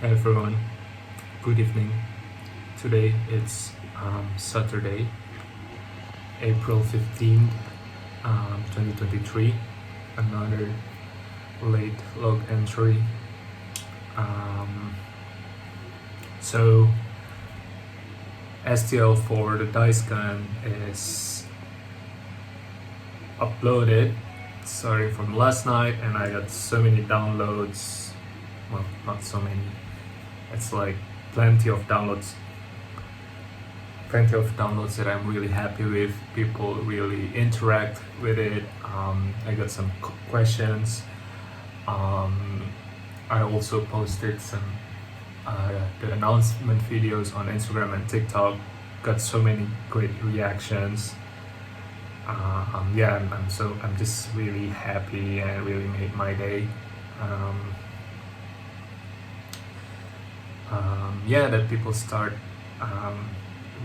Hi everyone, good evening. Today it's Saturday, April 15th, 2023. Another late log entry. Um, so, STL for the dice gun is uploaded starting from last night, and I got so many downloads. Well, not so many, it's like plenty of downloads that I'm really happy with. People really interact with it. I got some questions. I also posted some the announcement videos on Instagram and TikTok. Got so many great reactions. I'm just really happy and really made my day. Um, that people start um,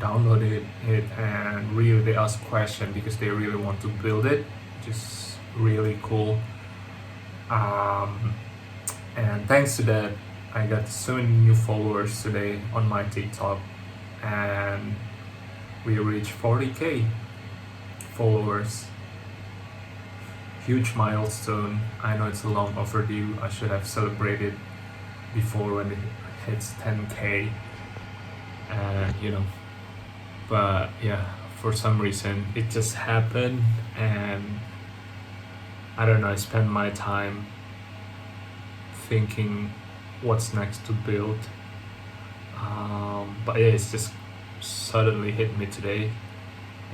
downloaded it and really they ask question because they really want to build it, which is really cool. And thanks to that, I got so many new followers today on my TikTok, and we reached 40k followers. Huge milestone. I know it's a long overdue. I should have celebrated before when it hits 10k, and but yeah, for some reason it just happened, and I don't know. I spend my time thinking what's next to build. But yeah, it's just suddenly hit me today,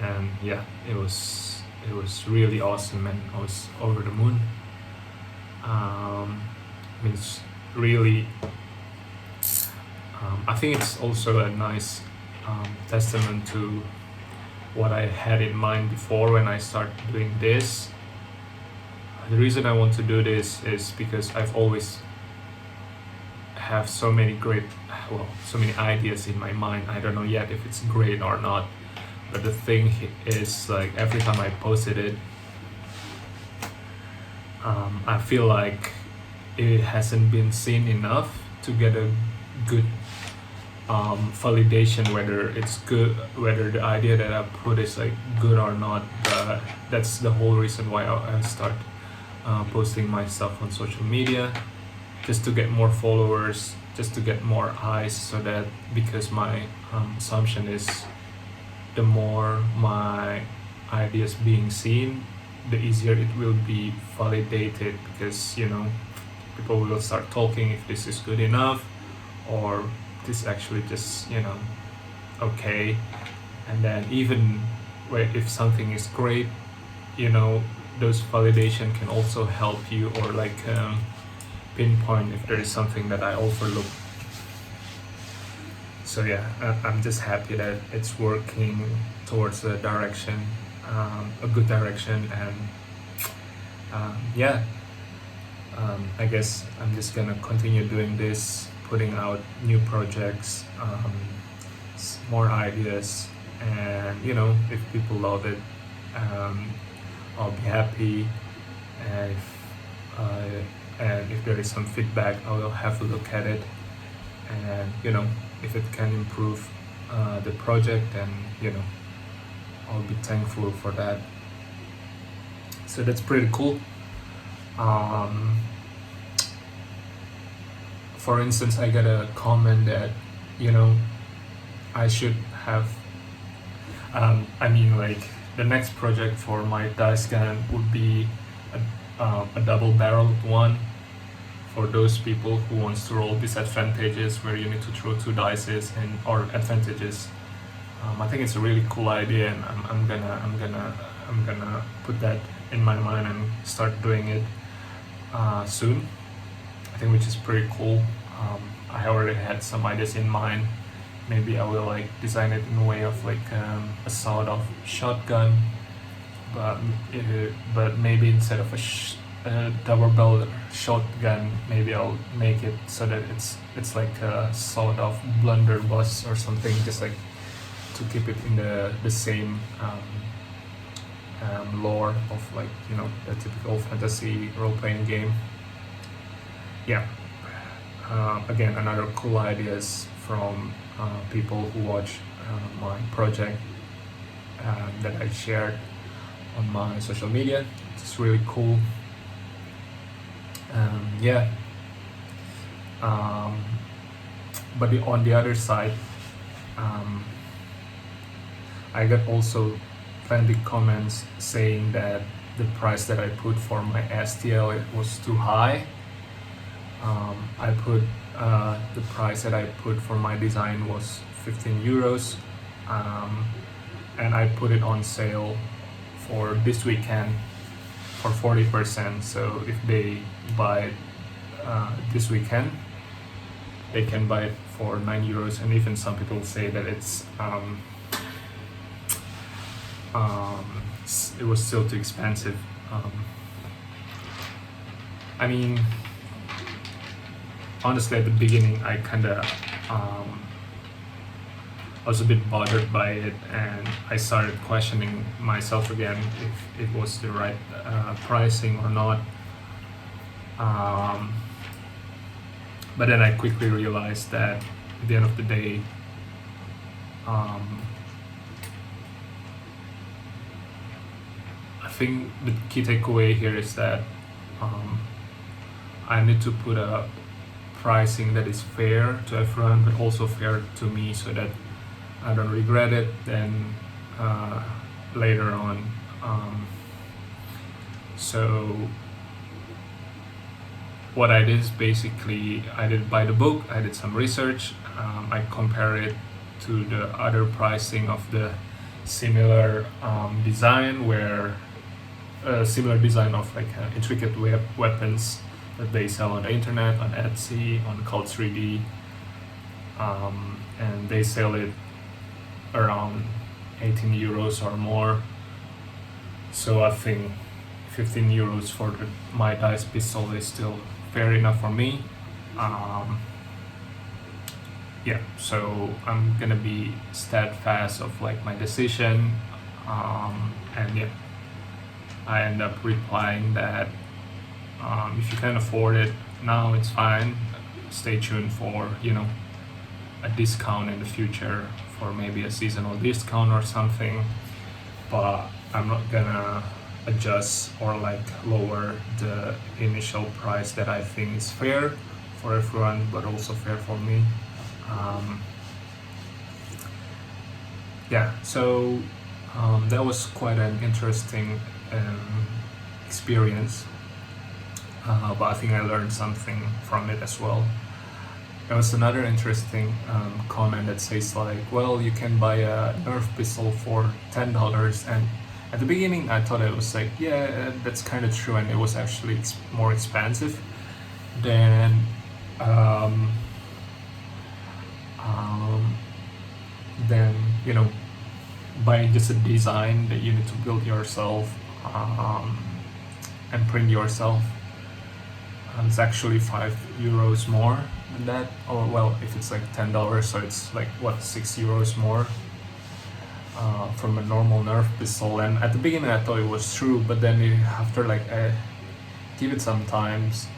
and yeah, it was really awesome, and I was over the moon. It's really. I think it's also a nice testament to what I had in mind before when I started doing this. The reason I want to do this is because I've always have so many so many ideas in my mind. I don't know yet if it's great or not, but the thing is, like, every time I posted it, I feel like it hasn't been seen enough to get a good validation whether it's good, whether the idea that I put is like good or not. But that's the whole reason why I start posting my stuff on social media, just to get more followers, just to get more eyes, so that, because my assumption is the more my ideas being seen, the easier it will be validated, because people will start talking if this is good enough or this actually just okay. And then even if something is great, those validation can also help you, or like pinpoint if there is something that I overlook. So yeah, I'm just happy that it's working towards a direction, a good direction. And I guess I'm just gonna continue doing this, putting out new projects, more ideas, and if people love it, I'll be happy. And if there is some feedback, I will have a look at it, and if it can improve the project, then I'll be thankful for that. So that's pretty cool. For instance, I got a comment that I should have like, the next project for my dice gun would be a double-barreled one, for those people who wants to roll disadvantages where you need to throw two dices, and or advantages. I think it's a really cool idea, and I'm gonna put that in my mind and start doing it soon. I think, which is pretty cool. I already had some ideas in mind. Maybe I will like design it in a way of like a sort of shotgun, but maybe instead of a double barrel shotgun, maybe I'll make it so that it's like a sort of blunderbuss or something, just like to keep it in the same lore of, like, the typical fantasy role-playing game. Yeah. again, another cool ideas from people who watch my project that I shared on my social media. It's really cool. Yeah. But on the other side, I got also plenty comments saying that the price that I put for my STL, it was too high. I put the price that I put for my design was 15 euros, and I put it on sale for this weekend for 40%. So if they buy it this weekend, they can buy it for 9 euros, and even some people say that it was still too expensive. I mean, honestly, at the beginning, I was a bit bothered by it, and I started questioning myself again if it was the right pricing or not. But then I quickly realized that at the end of the day, I think the key takeaway here is that I need to put a pricing that is fair to everyone, but also fair to me, so that I don't regret it then later on. So what I did is basically I did buy the book, I did some research, I compare it to the other pricing of the similar design, where similar design of like intricate weapons that they sell on the internet, on Etsy, on Cult3D, and they sell it around 18 euros or more. So I think 15 euros for my dice pistol is still fair enough for me. Yeah, so I'm gonna be steadfast of like my decision, and yeah, I end up replying that if you can afford it now, it's fine. Stay tuned for a discount in the future, for maybe a seasonal discount or something, but I'm not gonna adjust or like lower the initial price that I think is fair for everyone, but also fair for me. Yeah, so that was quite an interesting experience, but I think I learned something from it as well. There was another interesting comment that says like, well, you can buy a Nerf pistol for $10, and at the beginning I thought it was like, yeah, that's kind of true, and it was actually more expensive than buying just a design that you need to build yourself and print yourself. It's actually 5 euros more than that, or well, if it's like $10, so it's like what, 6 euros more from a normal Nerf pistol. And at the beginning I thought it was true, but then after like I give it some times,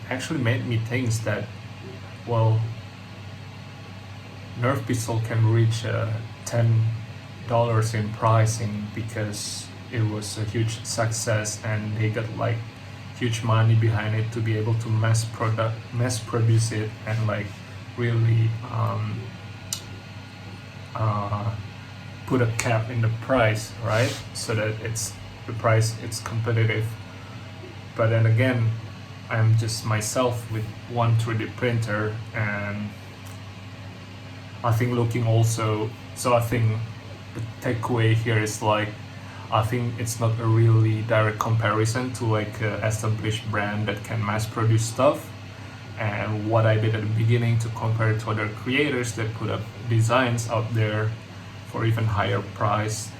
actually made me think that, well, Nerf pistol can reach $10 in pricing because it was a huge success and they got like huge money behind it to be able to mass produce it and like really put a cap in the price, right? So that the price it's competitive. But then again, I'm just myself with one 3D printer, and I think looking also, so I think the takeaway here is like, I think it's not a really direct comparison to like an established brand that can mass produce stuff. And what I did at the beginning to compare it to other creators that put up designs out there for even higher price,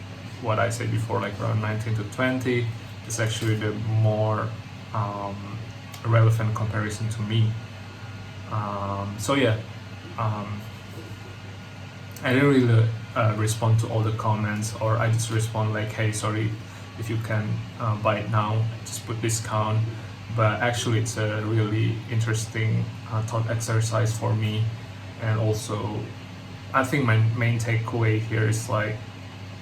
what I said before, like around 19 to 20, is actually the more relevant comparison to me. So yeah, I didn't really respond to all the comments, or I just respond like, hey, sorry, if you can buy it now, just put discount. but actually it's a really interesting thought exercise for me. And also I think my main takeaway here is like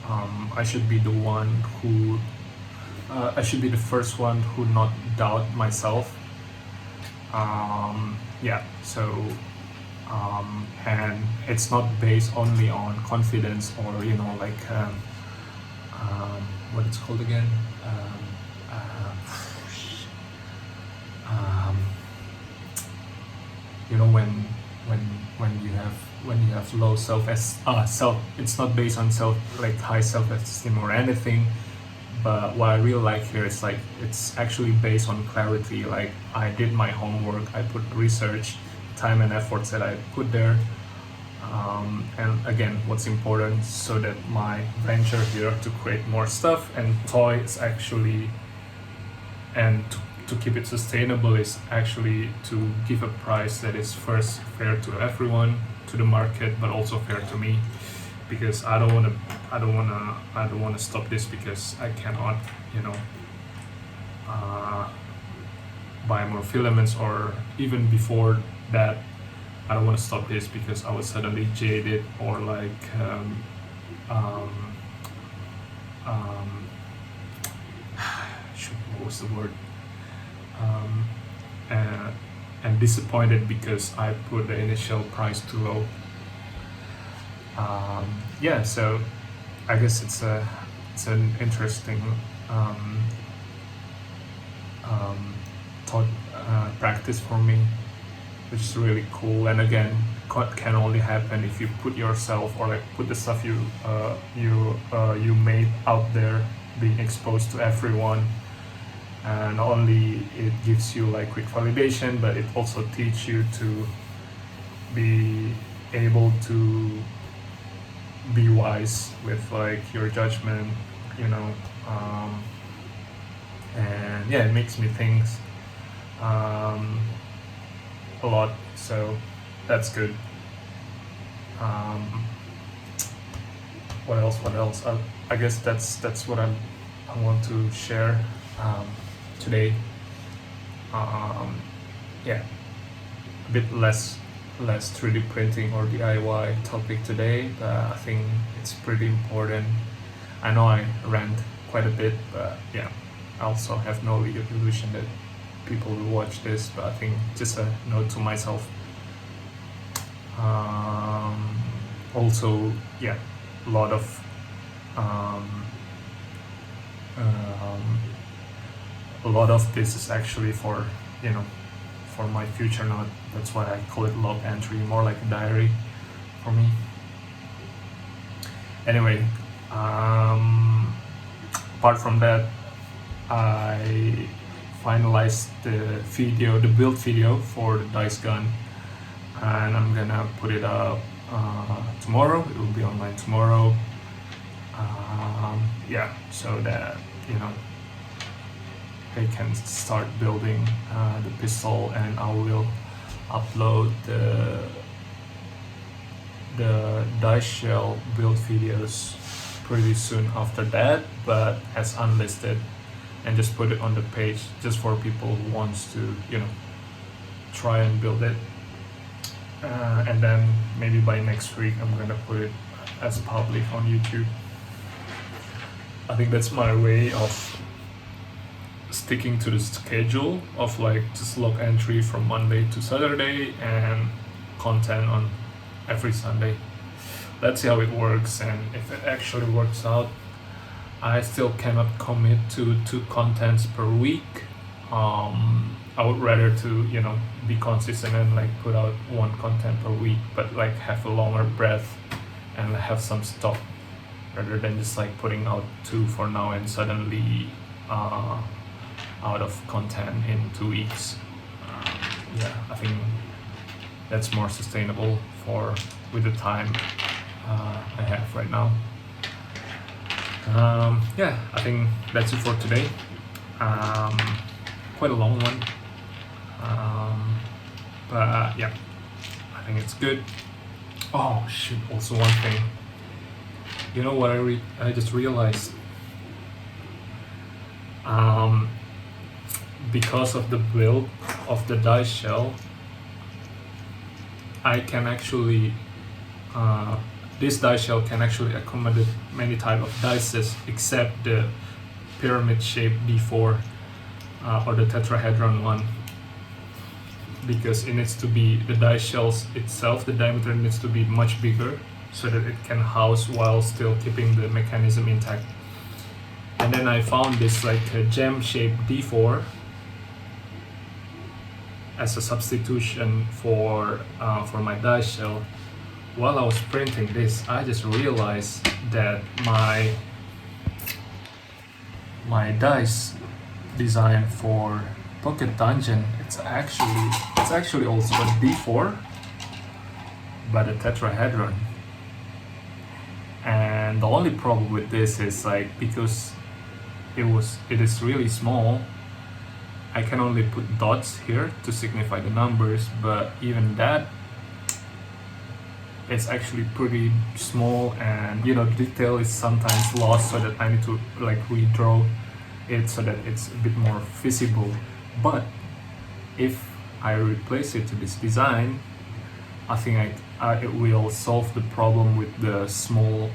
I should be the one who I should be the first one who not doubt myself. Yeah, so and it's not based only on confidence or like what it's called again, uh, um, when you have low self, it's not based on high self-esteem or anything. But what I really like here is like it's actually based on clarity. Like I did my homework, I put research, time and efforts that I put there. And again, what's important, so that my venture here to create more stuff and toys actually, and to keep it sustainable, is actually to give a price that is first fair to everyone, to the market, but also fair to me, because I don't want to stop this because I cannot uh, buy more filaments, or even before that I don't want to stop this because I was suddenly jaded, or like um, um, what was the word, um, and disappointed because I put the initial price too low. Yeah, so I guess it's an interesting um, thought practice for me, which is really cool. And again, can only happen if you put yourself, or like put the stuff you made out there, being exposed to everyone. And not only it gives you like quick validation, but it also teach you to be able to be wise with like your judgment, and yeah, it makes me think a lot, so that's good. um, what else, I guess that's what I want to share today. Yeah, a bit less 3D printing or DIY topic today, but I think it's pretty important. I know I rant quite a bit, but yeah, I also have no illusion that people will watch this, but I think just a note to myself. Also, yeah, a lot of this is actually for for my future note. That's why I call it log entry, more like a diary for me. Anyway, apart from that, I finalized the build video for the dice gun, and I'm gonna put it up tomorrow. It will be online tomorrow. Yeah, so that they can start building the pistol, and I will upload the dice shell build videos pretty soon after that, but as unlisted, and just put it on the page just for people who wants to try and build it. And then maybe by next week I'm gonna put it as public on YouTube. I think that's my way of sticking to the schedule of like just log entry from Monday to Saturday and content on every Sunday. Let's see how it works, and if it actually works out. I still cannot commit to 2 contents per week. I would rather to be consistent and like put out 1 content per week, but like have a longer breath and have some stock, rather than just like putting out 2 for now and suddenly out of content in 2 weeks. Yeah, I think that's more sustainable with the time I have right now. Yeah, I think that's it for today. Quite a long one, but yeah, I think it's good. Oh shit! Also one thing. You know what I just realized? because of the build of the dice shell, I can actually this dice shell can actually accommodate many type of dices except the pyramid shape D4 or the tetrahedron one, because it needs to be, the dice shells itself, the diameter needs to be much bigger so that it can house while still keeping the mechanism intact. And then I found this like a gem shaped D4 as a substitution for my dice shell. While I was printing this, I just realized that my dice design for Pocket Dungeon, it's actually also a D4 but a tetrahedron. And the only problem with this is like, because it is really small, I can only put dots here to signify the numbers, but even that, it's actually pretty small, and you know, detail is sometimes lost, so that I need to like redraw it so that it's a bit more visible. But if I replace it to this design, I think it will solve the problem with the small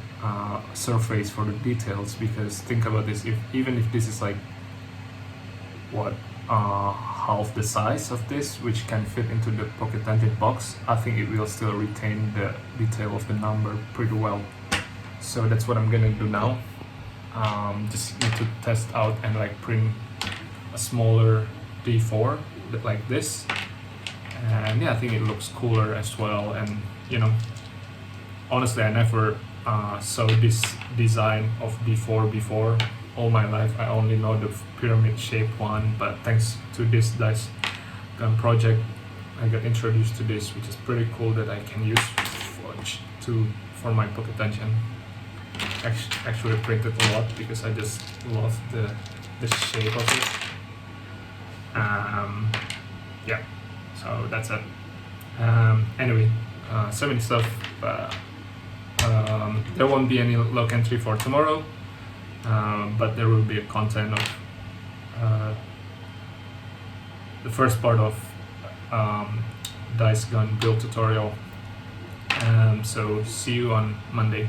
surface for the details. Because think about this, even if this is like what half the size of this, which can fit into the Pocket Dungeon box, I think it will still retain the detail of the number pretty well. So that's what I'm gonna do now. Just need to test out and like print a smaller D4 like this, and yeah, I think it looks cooler as well. And you know, honestly, I never saw this design of D4 before. All my life I only know the pyramid shaped one, but thanks to this dice gun project I got introduced to this, which is pretty cool, that I can use for my Pocket Dungeon. Actually printed a lot because I just love the shape of it. Yeah, so that's it. Anyway, so many stuff. There won't be any log entry for tomorrow. But there will be a content of the first part of dice gun build tutorial. So see you on Monday.